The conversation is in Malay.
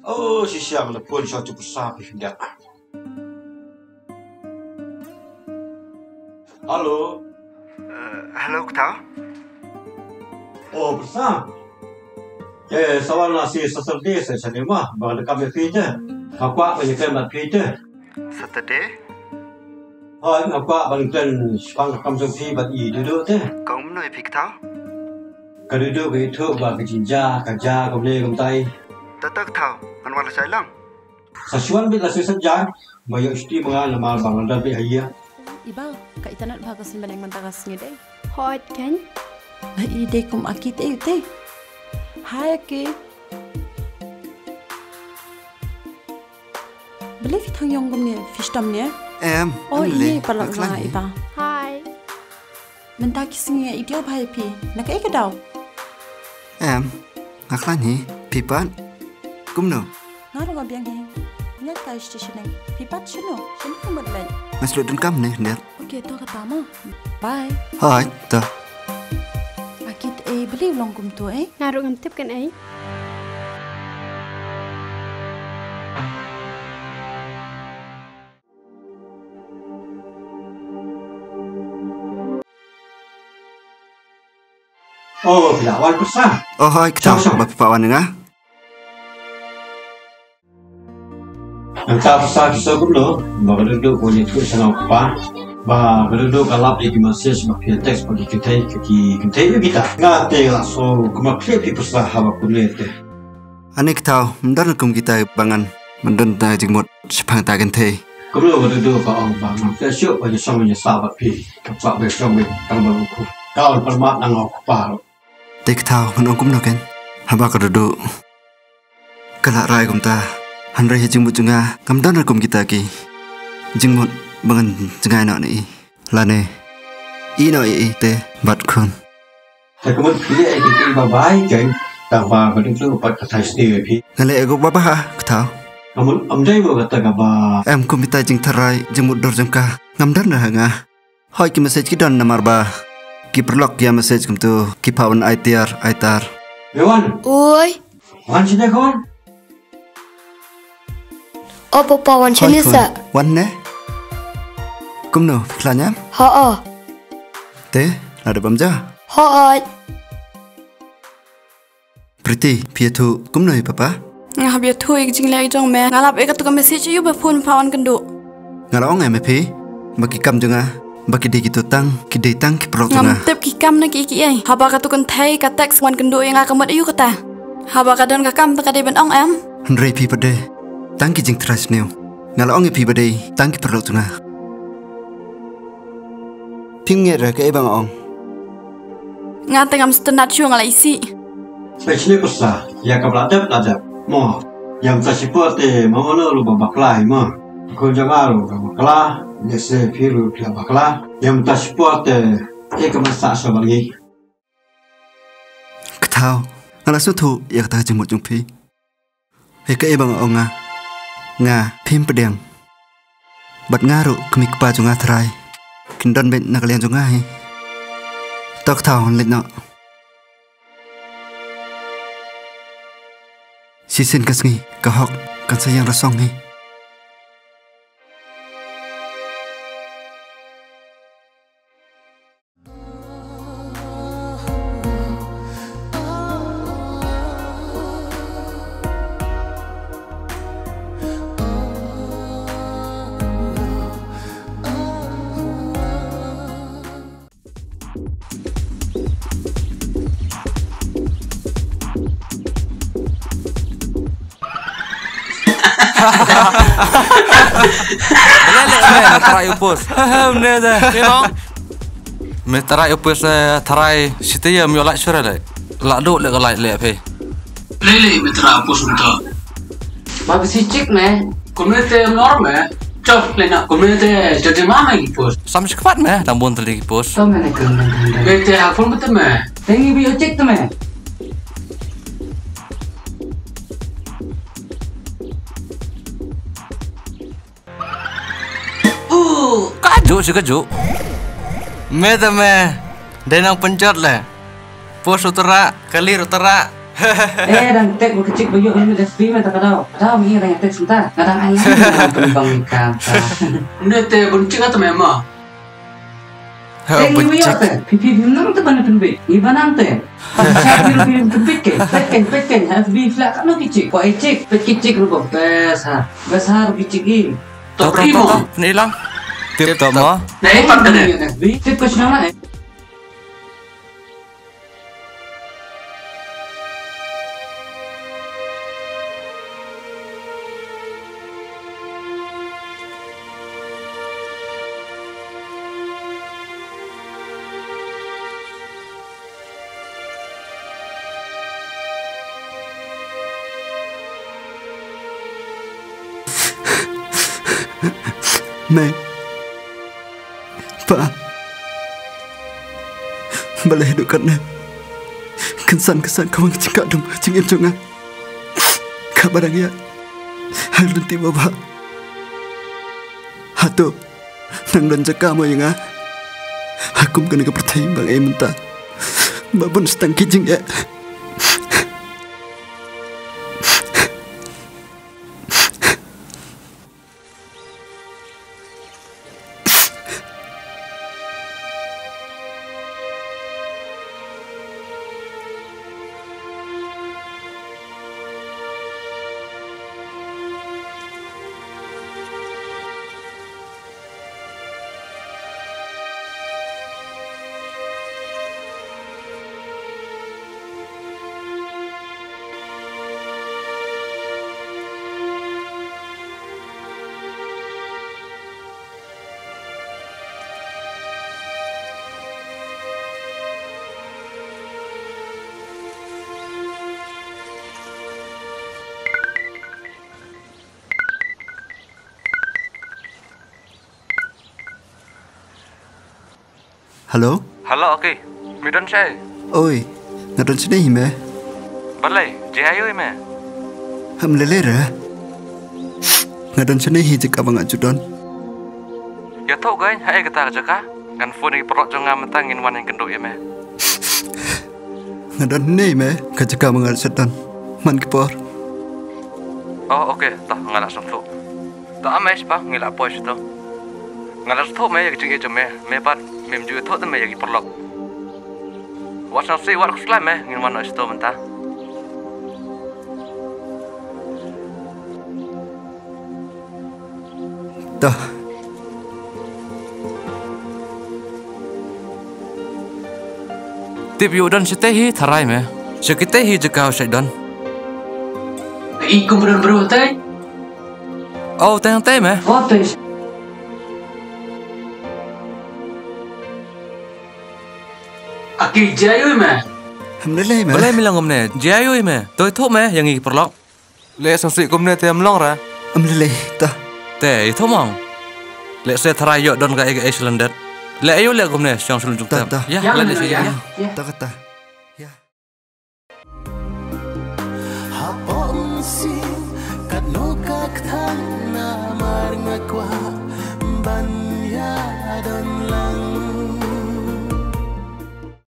Oh, si siang na pun siya besar pindah. Halo. Halo, Tao. Oh, besar. Sawal nasi Saturday saya cari mah, bang dekat pindah. Apa banyak kan pindah? Saturday? Hai, apa bang kan sepang kam sofi bat i duduk teh. Kau menoi pik Tao? Kaduduk itu bang kerja kerja komle komtai. Tatak Tao, anwar saya lang. Sasuan bit lasi saja, bayo isti mga lamal bang anda bit haya. Iba, ka itanat bagasin banang mantagas ngide. Hot kan? Na ide kum akit te. Hai ke. Beli thang yong kum ne fish tam ne. Oh ini palak la iba. Hi. Mentaki singe idio bhai pi. Na kai ka daw. Ngaklan hi, pipan. Kumno. Ngaro nga biang hi. Nya kai station nang. Pipat sino. Sino ka madlan. Masludun kam ne, net. Okay, to ka tama. Bye. Hai, ta. Akit beli long kum tu Naruh ngantip kan ay? Oh, bilawan besar. Oh, hai, Tao, bapak nga. Ang besar besar kumlo, bang duduk punya tu senang apa. Ba berdoa kalap lagi masih sebagai teks bagi kita ngate langsung kemakai di pesah hawa kulit. Anik Tao, mendar kum kita bangan mendon ta jingmot sepang ta gente. Kalau berdoa kau bang, kita siap bagi samanya sahabat pi, kepak bersama tambah buku. Kau permat nang aku par. Tek Tao, menong kum noken. Haba kerdo. Kalak rai kum ta. Handrai jingmot junga, kamdan kum kita ki. Jingmot bangan jengai nak ni, lane, ino te bat kun. Tapi kemudian pilih kita babai kan, tanpa berdua pada kata sendiri. Ngale ego bapa ha, Tao. Namun amdai berkata kaba. Kum minta jing tarai jemut dor jengka, ngamdan dah nga. Hoi ki message ki don namar ba. Ki perlok ya message kum tu, ki pawan aitar. Dewan. Oi. Wan sini kawan. Apa pawan Chalisa? Wan ne? Kumno, fiklanya? Ha. Te, ada bamja? Hot. Priti, piatu, kumno papa? Ngah biar tu ik jing lagi jong me. Ngalap ik tu ka message you ba phone pawan kendo. Ngalong MP, bagi kam junga, bagi di gitu tang, ki perok junga. Ngam tep ki kam na ki ai. Haba ka tu kan thai ka text wan kendo yang akamat ayu kata. Haba ka don ka kam ta ka de ben ong am. Henry pi pade, tang ki jing tras new. Ngalong pi pade, tang ki perok junga. Tinggal ke bang ong. Ngate ngam stenat syung ala isi. Spesialnya besar, ya kebeladap. Mo, yang tak seperti mana lu babaklai mo. Kau jangan lu babaklah, nese piru dia babaklah. Yang tak seperti kemasak sebagai. Ketau, ngala suatu ya kata jemut jumpi. Ke bang ong nga pim pedang. Bat ngaru kemik pa junga terai. Kindon ben nak kalian juga he. Tok Tao let no. Sisin kasngi kahok kan sayang rasong he. Boleh tarai upus. Benar dah. Memang. Tarai upus tarai situ ya miolak syurah le. Lado le galai le pe. Lele tarai upus untuk. Bagi si cik me, komuniti normal. Cok le nak komuniti jadi mana upus. Sam sekepat me, lambun teli upus. Sama ni kan. Bete hafun betul me. Tengi biar cik tu me. Kajuk sih kajuk. Me tu me, denang pencet le. Pos utara, kalir utara, Dan tek kecil bayuk ini dah FB mata kadau. Kadau ni orang tek sebentar. Kadang alam penumpang ikan. Ini teh buncit atau memang? Teh ni bayuk teh. Pipi binang tu mana penbik? Ibanang teh. Pasal pipi penbik ke? Peken. FB flat kan kecil. Kau ecik, kecil rupa besar. Besar kecil ni. Tahu ni lang. Tip tama. Nah, apa tadi? FB tip kau senang lah. Mẹ Pak Balai hidup nè Kesan kau cakap dong Cingin jongan Kabarang ya Hal nanti bapa Hatu Nang dan cakap mo yang Aku kena kepercayaan bang minta Babon setang kijing ya Halo? Halo, okey. Midon saya. Oi, ngadon sini hime? Balai, jihayo ime. Ham lelera. Ngadon sini hi jika bang ajudon. Ya tahu kan, hai kita jaka. Kan phone ni perok jangan mentangin wan yang kenduk ime. Ngadon ni me, kajaka bang ajudon. Man kepor. Oh, okey. Tah ngalas tu. Tak amai siapa ngilak pos tu. Ngalas tu me yang jengke jeme, me pat mem juga tu me yang perlok. Wasan si war kuslah me ngin wan itu mentah. Dah. Tip yudan sitehi tharai me. Sekitehi jekau syaidan. Ikum beru teh. Oh, teng me. Oh teh. Aki jayu me. Alhamdulillah me. Balai milang omne. Jiayo me. Toi tu me yang iki perlok. Le sansi komne te amlong ra. Alhamdulillah dah. Te itu mang. Le se tharai yo don ga ege Icelandet. Le ayo le komne syang sulung tem. Dah. Ya, le le ya. Tak kata. Ya. Hapon si kanukak thang na mar ngakwa ban ya don lang